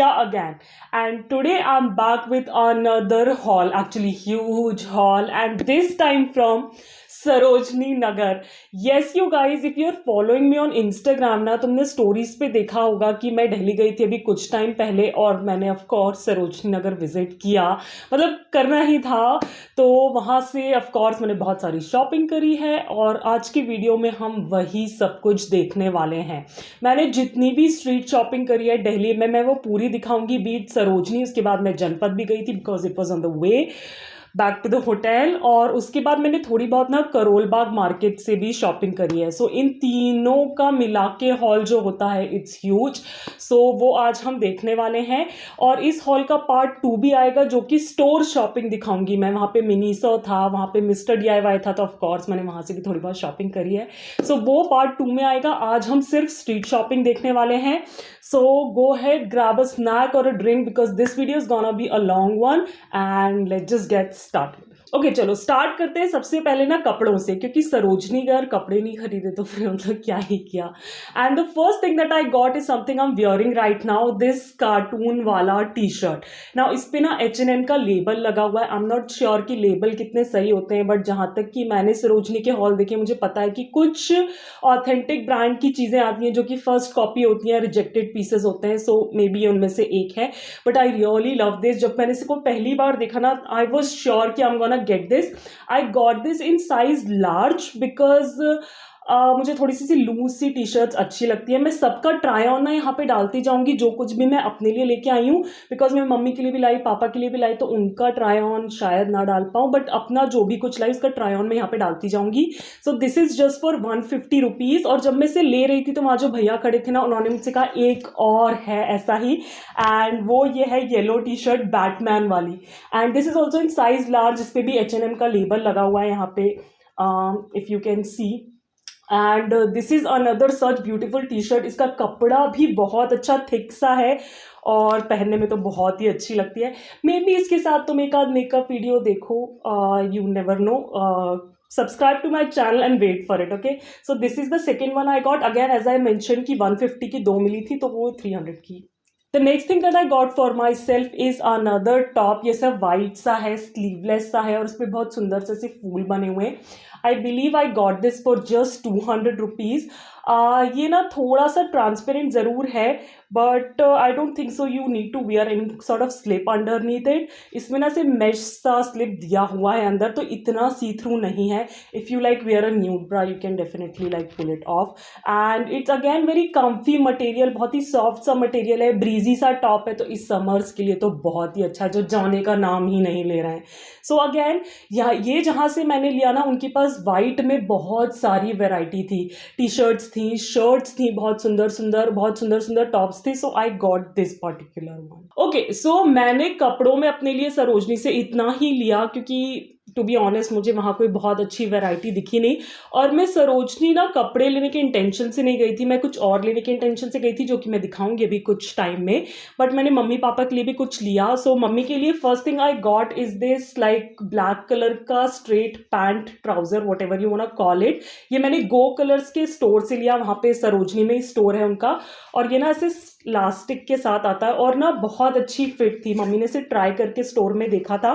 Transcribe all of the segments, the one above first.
Priya again, and today I'm back with another haul, actually huge haul, and this time from Sarojini Nagar. Yes you guys, if you are following me on Instagram ना, तुमने stories पे देखा होगा कि मैं दिल्ली गई थी अभी कुछ टाइम पहले और मैंने of course Sarojini Nagar visit किया, मतलब करना ही था. तो वहाँ से ऑफ कोर्स मैंने बहुत सारी शॉपिंग करी है और आज की वीडियो में हम वही सब कुछ देखने वाले हैं. मैंने जितनी भी स्ट्रीट शॉपिंग करी है दिल्ली में मैं वो पूरी दिखाऊंगी, बीट सरोजनी. उसके बाद मैं जनपद भी गई थी because it was on the way back to the hotel, और उसके बाद मैंने थोड़ी बहुत ना करोल बाग मार्केट से भी शॉपिंग करी है. सो इन तीनों का मिला के हॉल जो होता है इट्स ह्यूज. सो वो आज हम देखने वाले हैं और इस हॉल का पार्ट 2 भी आएगा जो कि स्टोर शॉपिंग दिखाऊंगी मैं. वहाँ पे मिनीसो था, वहाँ पे मिस्टर DIY था, तो ऑफकोर्स मैंने वहाँ से भी थोड़ी बहुत शॉपिंग करी है. सो वो पार्ट 2 में आएगा. आज हम सिर्फ स्ट्रीट शॉपिंग देखने वाले हैं. So go ahead, grab a snack or a drink because this video is gonna be a long one and let's just get started. Okay चलो स्टार्ट करते हैं सबसे पहले ना कपड़ों से, क्योंकि सरोजनी अगर कपड़े नहीं खरीदे तो फिर मतलब क्या ही किया. And the first thing that I got is something I am wearing right now, this cartoon वाला T-shirt. नाउ इस पे ना H&M का लेबल लगा हुआ है. आई एम नॉट श्योर कि लेबल कितने सही होते हैं, बट जहाँ तक कि मैंने सरोजनी के हॉल देखे मुझे पता है कि कुछ ऑथेंटिक ब्रांड की चीज़ें आती हैं जो कि फर्स्ट कॉपी होती हैं, रिजेक्टेड पीसेस होते हैं. सो मे बी उनमें से एक है, but I really love this. जब मैंने इसको पहली बार देखा ना आई वॉज श्योर कि I am gonna get this. I got this in size large because मुझे थोड़ी सी लूज सी T-shirts अच्छी लगती है. मैं सबका ट्राई ऑन ना यहाँ पे डालती जाऊंगी, जो कुछ भी मैं अपने लिए लेके आई हूँ, बिकॉज मैं मम्मी के लिए भी लाई, पापा के लिए भी लाई, तो उनका ट्राई ऑन शायद ना डाल पाऊँ, बट अपना जो भी कुछ लाई उसका ट्राई ऑन मैं यहाँ पे डालती जाऊंगी. सो this is just for 150 rupees. और जब मैं इसे ले रही थी तो वहाँ जो भैया खड़े थे ना उन्होंने मुझसे कहा एक और है ऐसा ही, एंड वो ये है येलो T-shirt बैटमैन वाली. And this is also in size large. इस पर भी H&M का लेबल लगा हुआ है यहाँ पे, if you can see. And this is another such beautiful T-shirt. इसका कपड़ा भी बहुत अच्छा थिक सा है और पहनने में तो बहुत ही अच्छी लगती है. मे बी इसके साथ तुम एक आध मेकअप वीडियो देखो, you never know. Subscribe to my channel and wait for it. Okay, so this is the second one I got. Again as I mention कि 150 की 2 मिली थी तो वो 300 की. The next thing that I got for myself is another top. ये सब white सा है, स्लीवलेस सा है और उस पर बहुत सुंदर से फूल बने हुए हैं. I believe I got this for just 200 rupees. ये ना थोड़ा सा ट्रांसपेरेंट ज़रूर है, but I don't think so you need to wear any sort of slip underneath it. इसमें ना सिर्फ मेश सा स्लिप दिया हुआ है अंदर, तो इतना सी थ्रू नहीं है. If you like wear a nude bra you can definitely like pull it off. And it's again very comfy material, बहुत ही सॉफ्ट सा मटेरियल है, ब्रीजी सा टॉप है, तो इस समर्स के लिए तो बहुत ही अच्छा है, जो जाने का नाम ही नहीं ले रहे हैं. सो अगेन ये जहाँ से मैंने लिया ना उनके पास वाइट में बहुत सारी वेराइटी थी. T-shirts थी, शर्ट्स थी, बहुत सुंदर सुंदर टॉप्स थे. So I got this particular one. Okay, so मैंने कपड़ों में अपने लिए सरोजनी से इतना ही लिया, क्योंकि टू बी ऑनेस्ट मुझे वहाँ कोई बहुत अच्छी वैरायटी दिखी नहीं. और मैं सरोजनी ना कपड़े लेने के इंटेंशन से नहीं गई थी, मैं कुछ और लेने के इंटेंशन से गई थी जो कि मैं दिखाऊंगी अभी कुछ टाइम में. बट मैंने मम्मी पापा के लिए भी कुछ लिया. सो मम्मी के लिए first thing I got is this like black colour का straight pant trouser, whatever you want to call it. ये मैंने गो कलर्स के स्टोर से लिया, वहाँ पे सरोजनी में ही स्टोर है उनका. और ये ना ऐसे इलास्टिक के साथ आता है और ना बहुत अच्छी फिट थी. मम्मी ने इसे ट्राई करके स्टोर में देखा था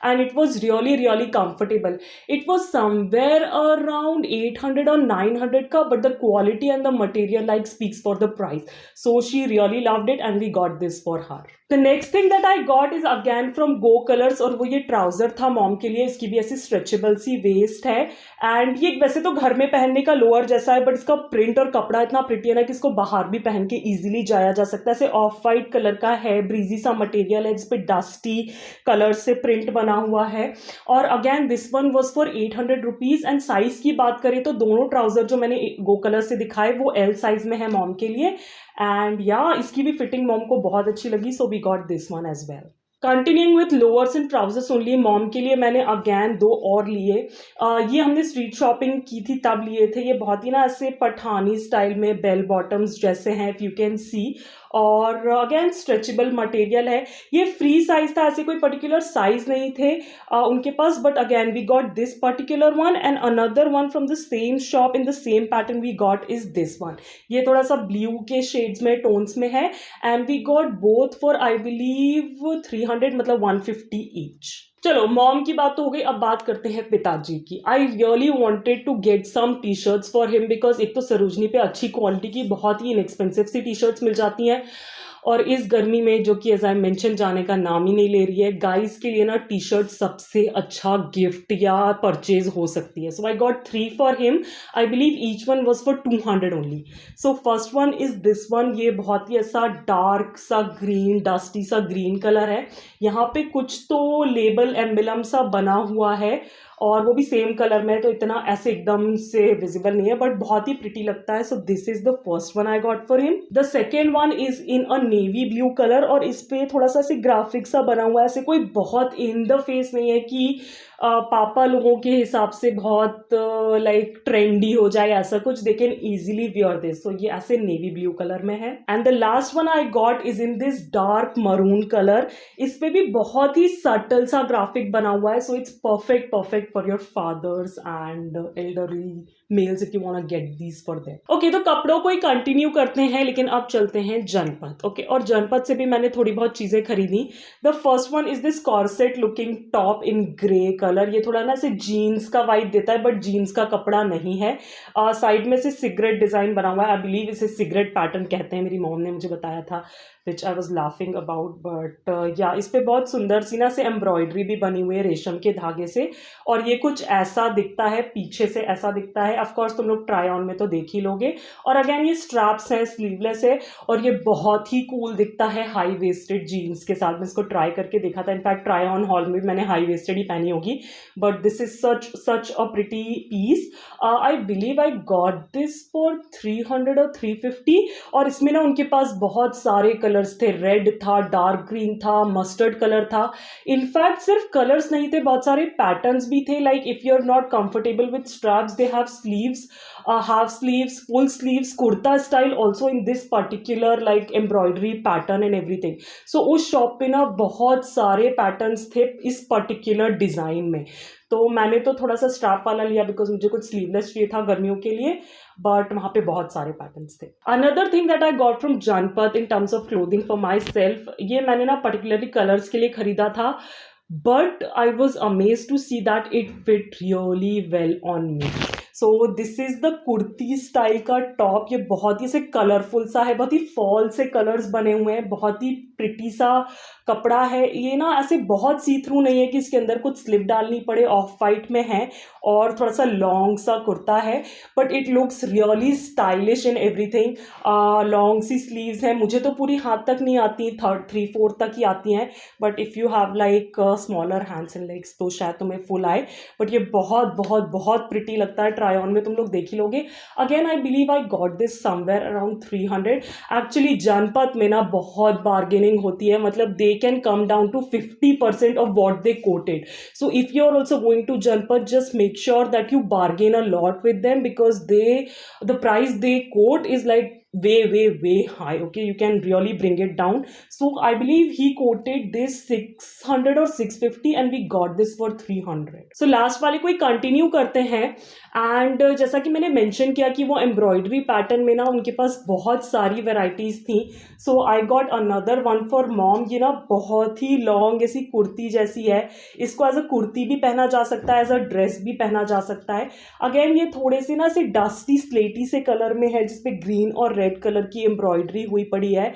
and it was really comfortable. It was somewhere around 800 और 900 का, but the quality and the material like speaks for the price. So she really loved it and we got this for her. The next thing that I got is again from Go Colors, और वो ये trouser था mom के लिए. इसकी भी ऐसी stretchable सी waste है एंड ये वैसे तो घर में पहनने का लोअर जैसा है, बट इसका प्रिंट और कपड़ा इतना प्रिटी है ना कि इसको बाहर भी पहन के इजीली जाया जा सकता है. ऐसे ऑफ वाइट कलर का है, ब्रीजी सा मटेरियल है जिसपे डस्टी कलर से प्रिंट बना हुआ है. और again this one was for 800 rupees. And size की बात करें तो दोनों ट्राउजर जो मैंने गो कलर से दिखाए वो L साइज में है मॉम के लिए. एंड या इसकी भी फिटिंग मॉम को बहुत अच्छी लगी, so we got this one as well. Continuing with lowers and trousers only, mom के लिए मैंने अगैन दो और लिए। ये हमने स्ट्रीट शॉपिंग की थी तब लिए थे। ये बहुत ही ना ऐसे पठानी स्टाइल में बेल बॉटम्स जैसे हैं, इफ यू कैन सी, और अगेन स्ट्रेचेबल मटेरियल है। ये फ्री साइज था, ऐसे कोई पर्टिकुलर साइज नहीं थे उनके पास, but again we got this particular one and another one from the same shop in the same pattern we got is this one. ये थोड़ा सा ब्लू के शेड्स में, टोन्स में है, and we got both for I believe 300, मतलब 150 each. चलो mom की बात तो हो गई, अब बात करते हैं पिताजी की। I really wanted to get some T shirts for him, because एक तो सरोजनी पे अच्छी क्वालिटी की बहुत ही इनएक्सपेंसिव सी टी शर्ट्स मिल जाती हैं, और इस गर्मी में जो कि एज आई मेंशन जाने का नाम ही नहीं ले रही है, गाइस के लिए ना टी शर्ट सबसे अच्छा गिफ्ट या परचेज हो सकती है। So I got 3 for him, I believe each one was for 200 only. So first one is this one. ये बहुत ही ऐसा डार्क सा ग्रीन, डस्टी सा ग्रीन कलर है। यहाँ पे कुछ तो लेबल एम्बलम सा बना हुआ है, और वो भी सेम कलर में है, तो इतना ऐसे एकदम से विजिबल नहीं है, बट बहुत ही प्रिटी लगता है। सो this is the first one I got for him. The second one is in a navy blue colour, और इस पे थोड़ा सा ऐसे ग्राफिक सा बना हुआ है, ऐसे कोई बहुत इन द फेस नहीं है कि पापा लोगों के हिसाब से बहुत लाइक ट्रेंडी हो जाए, ऐसा कुछ। They can easily wear this. So ये ऐसे नेवी ब्लू कलर में है। And the last one I got is in this dark maroon colour. इस पे भी बहुत ही सटल सा ग्राफिक बना हुआ है, so it's perfect perfect for your fathers and elderly males if you want to get these for them. Okay, तो कपड़ों को ही कंटिन्यू करते हैं, लेकिन अब चलते हैं जनपद। ओके, और जनपद से भी मैंने थोड़ी बहुत चीजें खरीदी। The first one is this corset looking top in grey colour. ये थोड़ा ना ऐसे जीन्स का वाइब देता है, बट जीन्स का कपड़ा नहीं है। साइड में से सिगरेट डिजाइन बना हुआ है, आई बिलीव इसे सिगरेट पैटर्न कहते हैं, मेरी मॉम ने मुझे बताया था, which I was laughing about. But yeah इस पे बहुत सुंदर सी ना से एम्ब्रॉयडरी भी बनी हुई है रेशम के धागे से, और ये कुछ ऐसा दिखता है, पीछे से ऐसा दिखता है। ऑफकोर्स तुम लोग ट्राई ऑन में तो देख ही लोगे। और अगेन ये स्ट्रैप्स है, स्लीवलेस है, और ये बहुत ही कूल दिखता है हाई वेस्टेड जीन्स के साथ। मैं इसको ट्राई करके देखा था, इनफैक्ट ट्राई ऑन हॉल में मैंने हाई वेस्टेड ही पहनी होगी, but this is such a pretty piece. I believe I got this for 300 और 350, और इसमें ना उनके पास बहुत सारे कलर्स थे। रेड था, डार्क ग्रीन था, मस्टर्ड कलर था। इनफैक्ट सिर्फ कलर्स नहीं थे, बहुत सारे पैटर्न्स भी थे। Like if you are not comfortable with straps, they have sleeves, half sleeves, full sleeves, kurta style also in this particular like embroidery pattern and everything. So उस shop पे ना बहुत सारे पैटर्न्स थे इस पर्टिकुलर डिजाइन में। तो मैंने तो थोड़ा सा स्ट्रैप वाला लिया, बिकॉज मुझे कुछ स्लीवलेस चाहिए था गर्मियों के लिए, बट वहाँ पे बहुत सारे पैटर्न्स थे। Another thing that I got from Janpath in terms of clothing for myself, ये मैंने ना पर्टिकुलरली कलर्स के लिए खरीदा था, but I was amazed to see that it fit really well on me. So this is the kurti style का top. ये बहुत ही से कलरफुल सा है, बहुत ही फॉल से कलर्स बने हुए हैं, बहुत ही प्रिटी सा कपड़ा है। ये ना ऐसे बहुत सी थ्रू नहीं है कि इसके अंदर कुछ स्लिप डालनी पड़े, ऑफ वाइट में है, और थोड़ा सा लॉन्ग सा कुर्ता है, but it looks really stylish in everything. Long सी स्लीव्स हैं, मुझे तो पूरी हाथ तक नहीं आती, 3/4 तक ही आती हैं, but if you have like smaller hands and legs तो शायद तुम्हें फुल आए। बट ये बहुत बहुत बहुत प्रिटी लगता है, ट्राई ऑन में तुम लोग देख ही लोगे। Again I believe I got this somewhere around 300। Actually Janpath में ना बहुत बार्गेनिंग होती है, मतलब they can come down to 50% off what they quoted. So if you are also going to Janpath, just make sure that you bargain a lot with them, because the price they quote is like way high. Okay, you can really bring it down. So I believe he quoted this 600 or 650 and we got this for 300. So last वाले को ही continue करते हैं। And जैसा कि मैंने mention किया कि वो एम्ब्रॉयडरी पैटर्न में ना उनके पास बहुत सारी वेराइटीज थी। So I got another one for mom. ये ना बहुत ही लॉन्ग ऐसी कुर्ती जैसी है, इसको एज अ कुर्ती भी पहना जा सकता है, एज अ ड्रेस भी पहना जा सकता है। अगेन ये थोड़े से ना ऐसे डस्टी स्लेटी से कलर में है, जिसपे ग्रीन और रेड कलर की एम्ब्रॉयडरी हुई पड़ी है।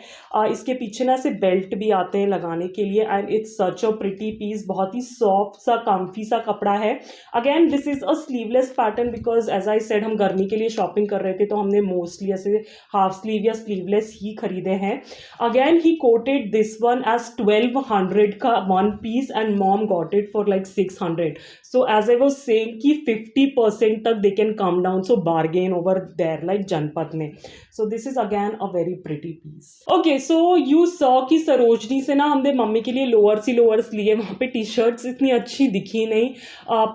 इसके पीछे ना ऐसे बेल्ट भी आते हैं लगाने के लिए, and it's such a pretty piece. बहुत ही सॉफ्ट सा कम्फी सा कपड़ा है। Again this is a sleeveless pattern, because as I said हम गर्मी के लिए शॉपिंग कर रहे थे, तो हमने मोस्टली ऐसे हाफ स्लीव या स्लीवलेस ही खरीदे हैं। अगेन ही कोटेड दिस वन एज 1200 का one piece, and mom got it for like 600. So as I was saying कि 50% तक they can come down, so bargain over there like Janpath में. So this is again a very pretty piece. Okay, so you saw कि सरोजनी से ना हमने mummy के लिए लोअर्स लिए. वहाँ पे टी शर्ट्स इतनी अच्छी दिखी नहीं,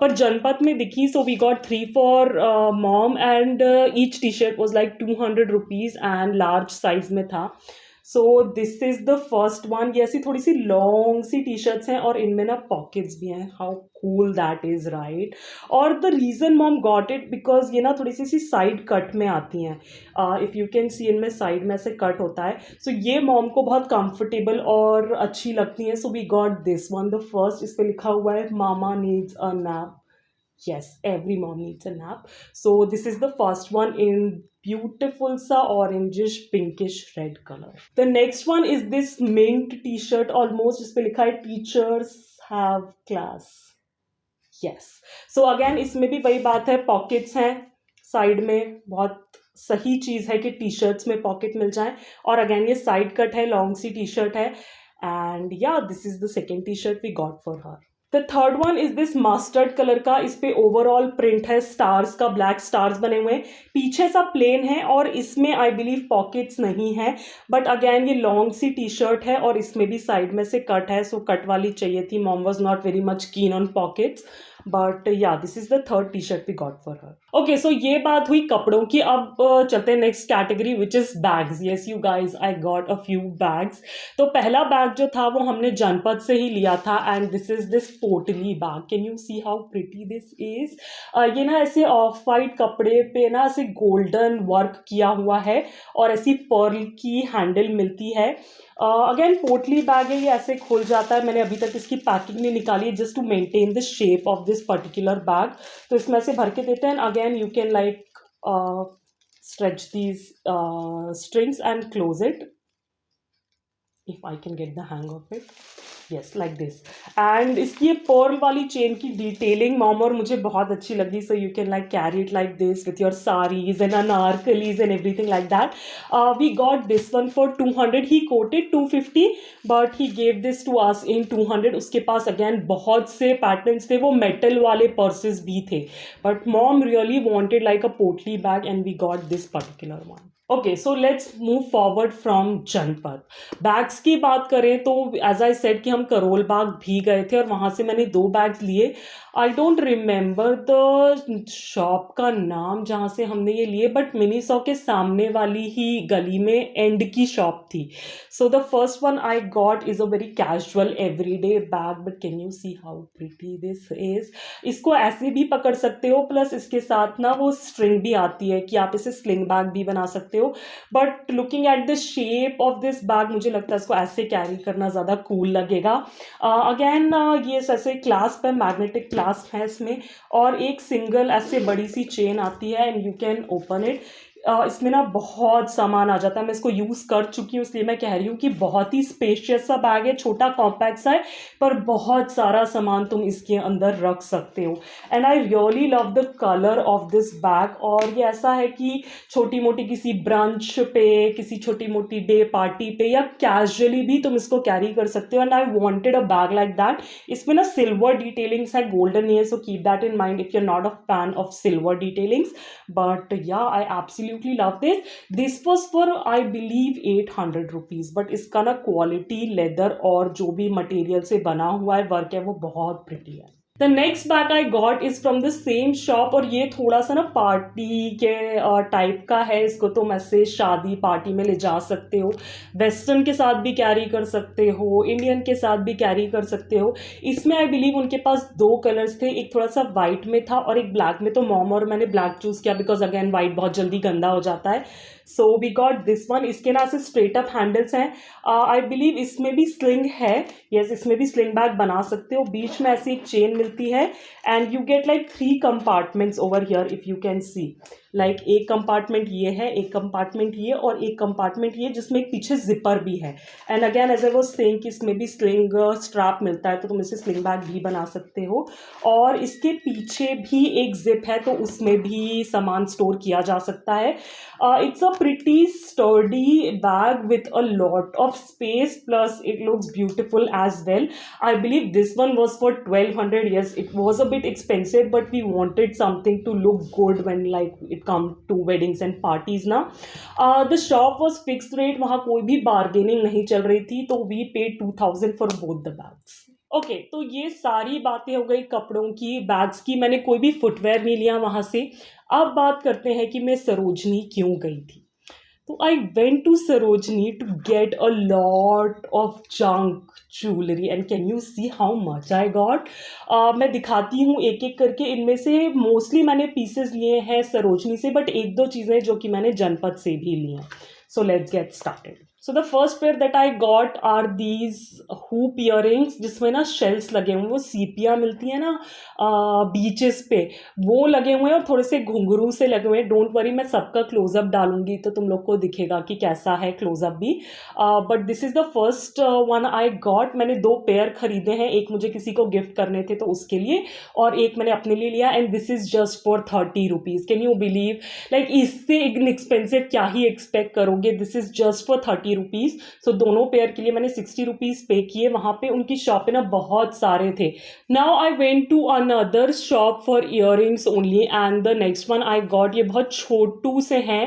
पर जनपद में दिखी. So we got 3 for mom and each T-shirt was like 200 rupees and large size में था. So this is the first one. ये ऐसी थोड़ी सी लॉन्ग सी टी शर्ट्स हैं और इनमें ना पॉकेट्स भी हैं. How cool that is, right? और the reason mom got it because ये ना थोड़ी सी साइड कट में आती हैं. इफ़ यू कैन सी इनमें साइड में से कट होता है. सो ये मॉम को बहुत कंफर्टेबल और अच्छी लगती हैं. So we got this one the first. इस पर लिखा हुआ है mama needs a nap. Yes, every mom needs a nap. So this is the first one in beautiful sa orangish pinkish red color. The next one is this mint t-shirt almost जिस पे लिखा है teachers have class. Yes. So again इसमें भी वही बात है, pockets हैं साइड में. बहुत सही चीज़ है कि टी शर्ट्स में पॉकेट मिल जाए. और अगेन ये साइड कट है, लॉन्ग सी टी शर्ट है. And yeah this is the second T shirt we got for her. The third one is this mustard colour का. इस पे ओवरऑल प्रिंट है स्टार्स का, ब्लैक स्टार्स बने हुए हैं. पीछे सा प्लेन है और इसमें आई बिलीव पॉकेट्स नहीं है. बट अगेन ये लॉन्ग सी टी शर्ट है और इसमें भी साइड में से कट है. सो कट वाली चाहिए थी. Mom was not very much keen on pockets. But yeah this is the third T shirt we got for her. Okay, so ये बात हुई कपड़ों की. अब चलते हैं next category which is bags. Yes you guys, I got a few bags. तो पहला बैग जो था वो हमने जनपद से ही लिया था एंड दिस इज दिस पोटली bag. Can you see how pretty this is? ये ना ऐसे ऑफ वाइट कपड़े पे ना ऐसे गोल्डन वर्क किया हुआ है और ऐसी पर्ल की हैंडल मिलती है. अगेन पोटली बैग है, ये ऐसे खुल जाता है. मैंने अभी तक इसकी पैकिंग नहीं निकाली just to maintain the shape of this particular bag. तो इसमें से भर के देते हैं. Again you can like stretch these strings and close it if I can get the hang of it. Yes, like this. And इसकी pearl वाली chain की डिटेलिंग मॉम और मुझे बहुत अच्छी लगी. So you can like carry it like this with your saris and anarkalis and everything like that. We got this one for 200. He quoted 250 but he gave this to us in 200. उसके पास again बहुत से patterns थे. वो metal वाले purses भी थे but mom really wanted like a potli bag and we got this particular one. Okay, so let's move forward from Janpath. Bags की बात करें तो एज आई सेड कि हम करोल बाग भी गए थे और वहाँ से मैंने 2 बैग्स लिए. I don't remember the shop का नाम जहाँ से हमने ये लिए बट मिनी सॉ के सामने वाली ही गली में एंड की शॉप थी. सो the first one I got is a very casual everyday bag but can you see how pretty this is. इसको ऐसे भी पकड़ सकते हो प्लस इसके साथ ना वो स्ट्रिंग भी आती है कि आप इसे स्लिंग बैग भी बना सकते हो. But looking at the shape of this bag मुझे लगता है इसको ऐसे कैरी करना ज़्यादा कूल लगेगा. अगेन ये ऐसे क्लास्प है, मैग्नेटिक क्लास्प है इसमें और एक सिंगल ऐसे बड़ी सी चेन आती है and you can open it. इसमें ना बहुत सामान आ जाता है. मैं इसको यूज़ कर चुकी हूँ इसलिए मैं कह रही हूँ कि बहुत ही स्पेशियस सा बैग है. छोटा कॉम्पैक्ट सा है पर बहुत सारा सामान तुम इसके अंदर रख सकते हो. And I really love the colour of this bag. और ये ऐसा है कि छोटी मोटी किसी ब्रंच पे, किसी छोटी मोटी डे पार्टी पे या कैजुअली भी तुम इसको कैरी कर सकते हो. And I wanted a bag like that. इसमें ना सिल्वर डिटेलिंग्स है, गोल्डन नहीं है. So keep that in mind if you are not a fan of silver detailings. But yeah I absolutely love this. This was for I believe 800 rupees. But इसका ना quality leather और जो भी material से बना हुआ है वर्क है वो बहुत प्रिटी है. The next bag I got is from the same shop और ये थोड़ा सा ना पार्टी के टाइप का है. इसको तुम ऐसे शादी पार्टी में ले जा सकते हो, वेस्टर्न के साथ भी कैरी कर सकते हो, इंडियन के साथ भी कैरी कर सकते हो. इसमें आई बिलीव उनके पास 2 कलर्स थे, एक थोड़ा सा वाइट में था और एक ब्लैक में. तो मॉम और मैंने ब्लैक चूज़ किया बिकॉज अगेन वाइट बहुत जल्दी गंदा हो जाता है. So we got this one. इसके ना ऐसे स्ट्रेट अप हैंडल्स हैं. आई बिलीव इसमें भी स्लिंग है. यस, इसमें भी स्लिंग बैग बना सकते हो. बीच में ऐसी एक चेन मिलती है and you get like 3 compartments over here if you can see. Like एक कंपार्टमेंट ये है, एक कंपार्टमेंट ये और एक कंपार्टमेंट ये जिसमें एक पीछे जिपर भी है. And again as I was saying कि इसमें भी स्लिंग स्ट्रैप मिलता है तो तुम इसे स्लिंग बैग भी बना सकते हो. और इसके पीछे भी एक जिप है तो उसमें भी सामान स्टोर किया जा सकता है. It's a pretty sturdy bag with a lot of space plus it looks beautiful as well. I believe this one was for 1200. yes, it was a bit expensive but we wanted something to look good when like it come to weddings and parties ना. The shop was fixed rate, वहाँ कोई भी bargaining नहीं चल रही थी, तो we paid 2000 for both the bags. Okay तो ये सारी बातें हो गई कपड़ों की, बैग्स की. मैंने कोई भी फुटवेयर नहीं लिया वहाँ से. अब बात करते हैं कि मैं सरोजनी क्यों गई थी. तो I went to Sarojini to get a lot of junk jewellery and can you see how much I got. मैं दिखाती हूँ एक एक करके. इनमें से मोस्टली मैंने पीसेस लिए हैं सरोजनी से, बट एक दो चीज़ें जो कि मैंने जनपद से भी ली हैं. So let's get started. So the first pair that I got are these hoop earrings, जिसमें ना शेल्स लगे हुए हैं. वो सीपियाँ मिलती हैं ना बीचेस पे, वो लगे हुए हैं और थोड़े से घुंघरू से लगे हुए हैं. डोंट वरी, मैं सबका क्लोजअप डालूंगी तो तुम लोग को दिखेगा कि कैसा है क्लोजअप भी. But this is the first one I got. मैंने 2 पेयर खरीदे हैं. एक मुझे किसी को गिफ्ट करने थे तो उसके लिए, और एक मैंने अपने लिए लिया. And this is just for 30 rupees. Can you believe? Like इससे इनएक्सपेंसिव क्या ही एक्सपेक्ट करोगे. This is just for 30 rupees. So दोनों पेयर के लिए मैंने 60 रुपीज़ पे किए. वहाँ पे उनकी शॉप पे ना बहुत सारे थे. Now I went to another shop for earrings only and the next one I got. ये बहुत छोटू से हैं.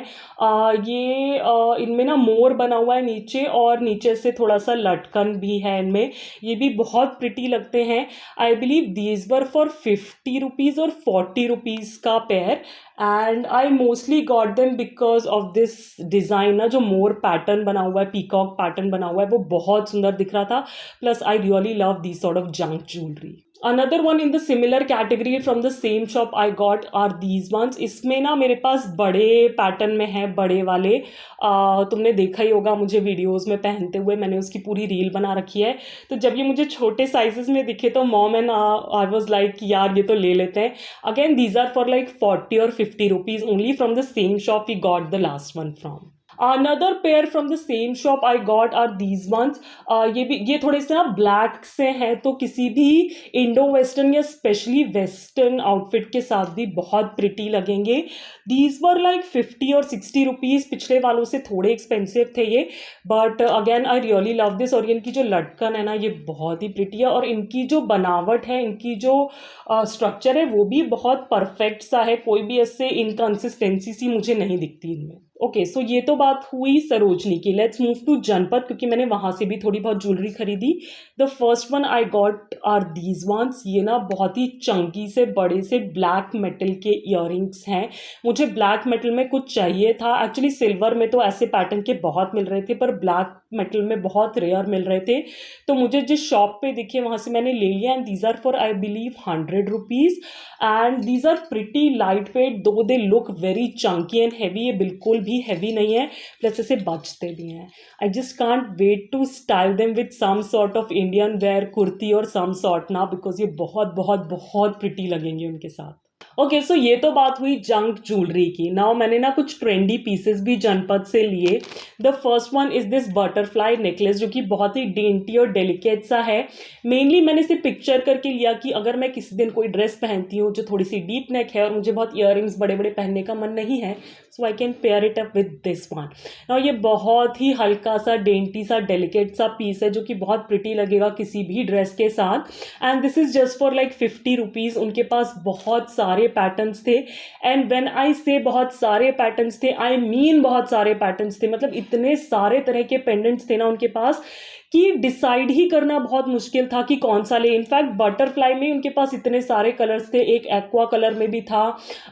ये इनमें ना मोर बना हुआ है नीचे, और नीचे से थोड़ा सा लटकन भी है इनमें. ये भी बहुत प्रिटी लगते हैं. I believe these were for 50 rupees और 40 रुपीज़ का pair. And I mostly got them because of this design ना, जो मोर पैटर्न बना हुआ है, पीकॉक पैटर्न बना हुआ है, वो बहुत सुंदर दिख रहा था. Plus I really love this sort of junk jewellery. Another one in the similar category from the same shop I got are these ones. इसमें ना मेरे पास बड़े पैटर्न में है, बड़े वाले. तुमने देखा ही होगा मुझे वीडियोस में पहनते हुए, मैंने उसकी पूरी रील बना रखी है. तो जब ये मुझे छोटे साइजेस में दिखे तो mom and I was like यार ये तो ले लेते हैं. Again these are for like 40 और 50 rupees only from the same shop we got the last one from. Another pair from the same shop I got are these ones. ये थोड़े से ना ब्लैक से हैं, तो किसी भी इंडो वेस्टर्न या स्पेशली वेस्टर्न आउटफिट के साथ भी बहुत प्रिटी लगेंगे. These were like 50 और 60 रुपीज़. पिछले वालों से थोड़े एक्सपेंसिव थे ये, but again I really love this. और इनकी जो लटकन है ना, ये बहुत ही प्रिटी है, और इनकी जो बनावट है, इनकी जो स्ट्रक्चर है, वो भी बहुत परफेक्ट सा है. कोई भी ऐसे इनकन्सिस्टेंसी सी मुझे नहीं दिखती इनमें. ओके सो ये तो बात हुई सरोजनी की. लेट्स मूव टू जनपद, क्योंकि मैंने वहाँ से भी थोड़ी बहुत ज्वेलरी खरीदी. The first one I got are these ones. ये ना बहुत ही चंकी से बड़े से ब्लैक मेटल के इयररिंग्स हैं. मुझे ब्लैक मेटल में कुछ चाहिए था. एक्चुअली सिल्वर में तो ऐसे पैटर्न के बहुत मिल रहे थे, पर ब्लैक मेटल में बहुत रेयर मिल रहे थे. तो मुझे जिस शॉप पे दिखे वहाँ से मैंने ले लिया. And these are for I believe 100 rupees. And these are pretty lightweight, though they look very chunky and heavy. ये बिल्कुल भी हैवी नहीं है, प्लस ऐसे बचते भी हैं. I just can't wait to style them with some sort of Indian wear kurti और सम सॉर्ट ना, बिकॉज ये बहुत बहुत बहुत प्रिटी लगेंगे उनके साथ. ओके सो ये तो बात हुई जंक ज्वेलरी की. नाउ मैंने ना कुछ ट्रेंडी पीसेस भी जनपद से लिए. The first one is this butterfly necklace, जो कि बहुत ही डेंटी और डेलिकेट सा है. मेनली मैंने इसे पिक्चर करके लिया कि अगर मैं किसी दिन कोई ड्रेस पहनती हूँ जो थोड़ी सी डीप नेक है और मुझे बहुत ईयरिंग्स बड़े बड़े पहनने का मन नहीं है, so I can pair it up with this one. Now ये बहुत ही हल्का सा डेंटी सा डेलिकेट सा पीस है, जो कि बहुत प्रिटी लगेगा किसी भी ड्रेस के साथ. And this is just for like 50 rupees. उनके पास बहुत सारे पैटर्न्स थे. एंड व्हेन आई से बहुत सारे पैटर्न्स थे, आई मीन बहुत सारे पैटर्न्स थे. मतलब इतने सारे तरह के पेंडेंट्स थे ना उनके पास कि डिसाइड ही करना बहुत मुश्किल था कि कौन सा ले. इनफैक्ट बटरफ्लाई में उनके पास इतने सारे कलर्स थे. एक एक्वा कलर में भी था,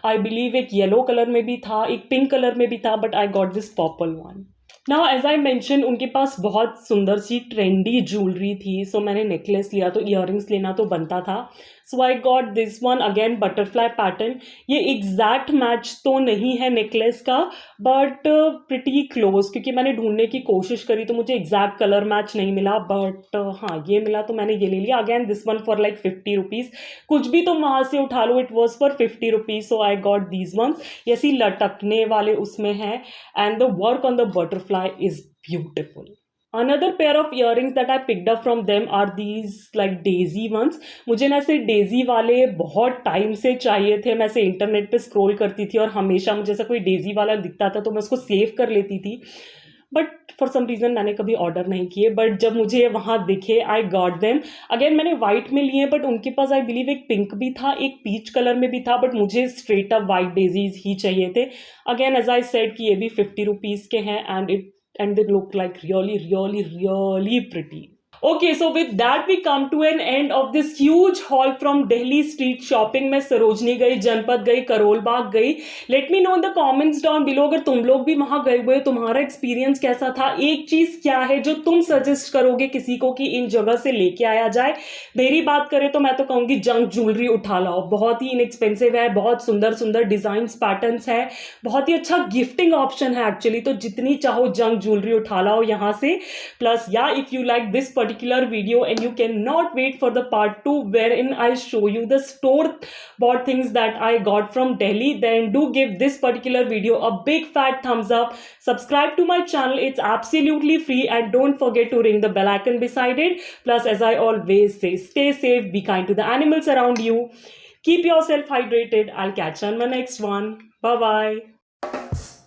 आई बिलीव एक येलो कलर में भी था, एक पिंक कलर में भी था, but I got this purple one. Now as I mention उनके पास बहुत सुंदर सी ट्रेंडी ज्वेलरी थी. सो मैंने नेकलेस लिया तो ईयरिंग्स लेना तो बनता था. So I got this one again butterfly pattern. ये एग्जैक्ट मैच तो नहीं है नेकलेस का, बट प्रिटी क्लोज, क्योंकि मैंने ढूंढने की कोशिश करी तो मुझे एग्जैक्ट कलर मैच नहीं मिला. बट हाँ ये मिला तो मैंने ये ले लिया. Again this one for like 50 rupees. कुछ भी तुम वहाँ से उठा लो, it was for 50 rupees. So I got these ones. ये ऐसी लटकने वाले उसमें हैं. And the work on the butterfly is beautiful. Another pair of earrings that I picked up from them are these like daisy ones. मुझे ना ऐसे Daisy वाले बहुत टाइम से चाहिए थे. मैं ऐसे इंटरनेट पे स्क्रॉल करती थी और हमेशा मुझे ऐसा कोई डेजी वाला दिखता था तो मैं उसको सेव कर लेती थी. बट फॉर सम रीज़न मैंने कभी ऑर्डर नहीं किए, बट जब मुझे वहाँ दिखे आई गॉट देम। अगेन मैंने वाइट में लिए, बट उनके पास आई बिलीव एक पिंक भी था, एक पीच कलर में भी था, बट मुझे स्ट्रेट अप वाइट डेजीज ही चाहिए थे। अगेन एज आई सेड कि ये भी 50 रुपीज़ के हैं, and they look like really really really pretty. Okay, so with that we come to an end of this huge haul from Delhi street shopping. मैं सरोजनी गई, जनपद गई, करोल बाग गई. Let me know in the comments down below अगर तुम लोग भी वहाँ गए हुए, तुम्हारा एक्सपीरियंस कैसा था. एक चीज़ क्या है जो तुम सजेस्ट करोगे किसी को कि इन जगह से लेके आया जाए. मेरी बात करें तो मैं तो कहूँगी जंक ज्वेलरी उठा लाओ. बहुत ही इनएक्सपेंसिव है, बहुत सुंदर सुंदर डिज़ाइंस पैटर्न्स है, बहुत ही अच्छा गिफ्टिंग ऑप्शन है एक्चुअली. तो जितनी चाहो जंक ज्वेलरी उठा लाओ यहाँ से. Plus, yeah, if you like this particular video and you cannot wait for the part 2 wherein I show you the store bought things that I got from Delhi, then do give this particular video a big fat thumbs up. Subscribe to my channel, it's absolutely free, and don't forget to ring the bell icon beside it. Plus, as I always say, stay safe, be kind to the animals around you, keep yourself hydrated. I'll catch you on my next one. Bye bye.